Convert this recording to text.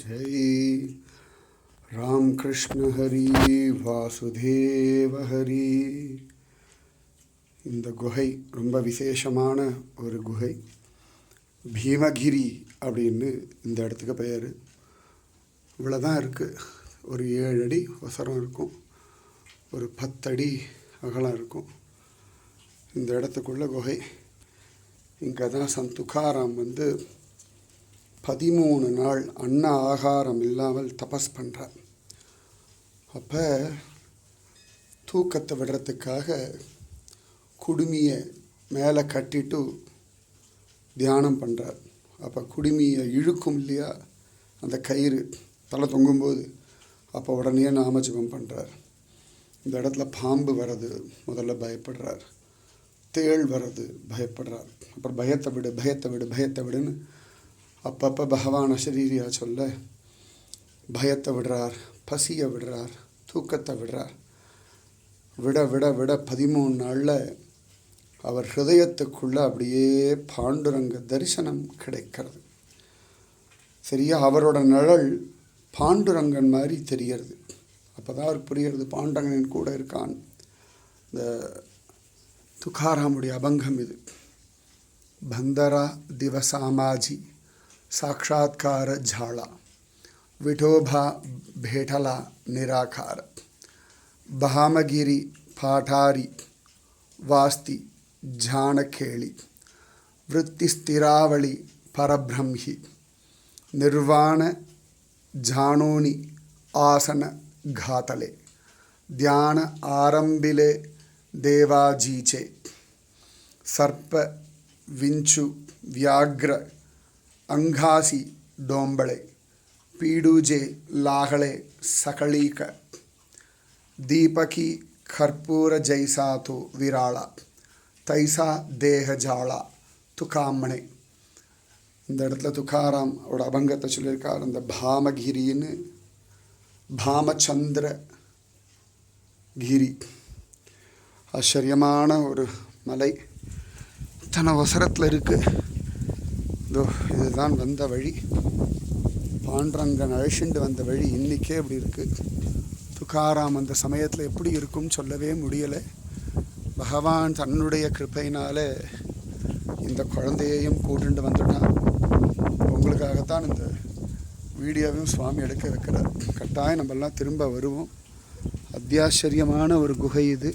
जय राम कृष्ण हरि वासुदेव हरि. இந்த குகை ரொம்ப விசேஷமான ஒரு குகை. பீமகிரி அப்படின்னு இந்த இடத்துக்கு பெயர். இவ்வளோதான் இருக்குது. ஒரு 7 அடி உசரம் இருக்கும், ஒரு 10 அடி அகலம் இருக்கும். இந்த இடத்துக்குள்ள குகை. இங்கே தான் சந்த் துக்காராம் 13 நாள் அன்ன ஆகாரம் இல்லாமல் தபஸ் பண்ணுறார். அப்போ தூக்கத்தை விடுறதுக்காக குடுமியை மேலே கட்டிட்டு தியானம் பண்ணுறார். அப்போ குடுமியை இழுக்கும் இல்லையா அந்த கயிறு தலை தொங்கும்போது, அப்போ உடனே நாமஜபம் பண்ணுறார். இந்த இடத்துல பாம்பு வர்றது முதல்ல பயப்படுறார், தேள் வர்றது பயப்படுறார். அப்புறம் பயத்தை விடு பயத்தை விடு பயத்தை விடுன்னு அப்பப்போ பகவான் அசரீரியா சொல்ல பயத்தை விடுறார், பசியை விடுறார், தூக்கத்தை விடுறார். விட விட விட 13 நாளில் அவர் ஹிருதயத்துக்குள்ளே அப்படியே பாண்டுரங்க தரிசனம் கிடைக்கிறது. சரியா அவரோட நிழல் பாண்டுரங்கன் மாதிரி தெரியறது. அப்போ தான் அவருக்கு புரிகிறது பாண்டுரங்கன் கூட இருக்கான். இந்த துக்காராமுடைய அபங்கம் இது. பந்தரா திவசாமாஜி साक्षात्कार झाला विठोबा भेटला निराकार बहामगिरी पाठारी वास्ति झानखेली वृत्तिस्थिरावली परब्रह्मी निर्वाण जानोनि आसन घातले ध्यान आरंबिले देवाजीचे सर्प विंचु व्याघ्र अंघासी डोंबळे पीडूजे लाहळे सकळीक दीपकी कर्पूर जैसा तो विराला तैसा देह जाला तुकामणे. இந்த இடத்துல துக்காராம் அவரோட அபங்கத்தை சொல்லியிருக்கார். அந்த பாமகிரின்னு பாமச்சந்திர கிரி ஆச்சரியமான ஒரு மலை தன அவசரத்தில் இருக்குது. இதுதான் வந்த வழி, பாண்டரங்கன் அழைச்சிண்டு வந்த வழி. இன்றைக்கே இப்படி இருக்குது. துக்காராம் அந்த சமயத்தில் எப்படி இருக்கும்னு சொல்லவே முடியலை. பகவான் தன்னுடைய கிருபையினால் இந்த குழந்தையையும் கூட்டுண்டு வந்துட்டான். உங்களுக்காகத்தான் இந்த வீடியோவையும் சுவாமி எடுக்க வைக்கிறார். கட்டாயம் நம்மெல்லாம் திரும்ப வருவோம். அத்தியாச்சரியமான ஒரு குகை இது.